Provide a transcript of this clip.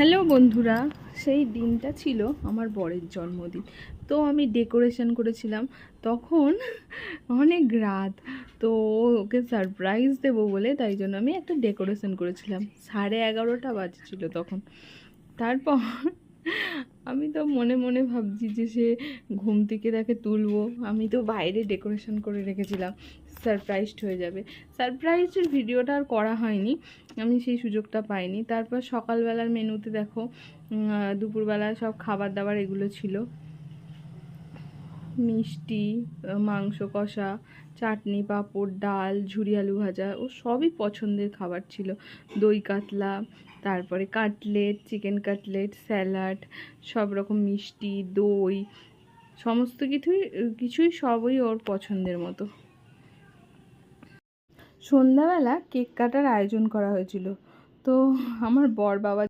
Hello বন্ধুরা, সেই দিনটা ছিল আমার বরের জন্মদিন। তো আমি ডেকোরেশন করেছিলাম। তখন অনেক রাত, তো ওকে সারপ্রাইজ দেবো বলে তাই জন্য আমি একটা ডেকোরেশন করেছিলাম। 11:30 বাজছিল তখন। তারপর আমি তো মনে মনে ভাবছি যে সে ঘুম থেকে তাকে তুলবো, আমি তো বাইরে ডেকোরেশন করে রেখেছিলাম, সারপ্রাইজড হয়ে যাবে। সারপ্রাইজের ভিডিওটা আর করা হয়নি, আমি সেই সুযোগটা পাইনি। তারপর সকালবেলার মেনুতে দেখো, দুপুরবেলা সব খাবার দাবার এগুলো ছিল, মিষ্টি, মাংস কষা, চাটনি, পাঁপড়, ডাল, ঝুরি আলু ভাজা, ও সবই পছন্দের খাবার ছিল। দই কাতলা, তারপরে কাটলেট, চিকেন কাটলেট, স্যালাড, সব রকম মিষ্টি, দই, সমস্ত কিছুই সবই ওর পছন্দের মতো। সন্ধ্যাবেলা কেক কাটার আয়োজন করা হয়েছিল। তো আমার বর বাবা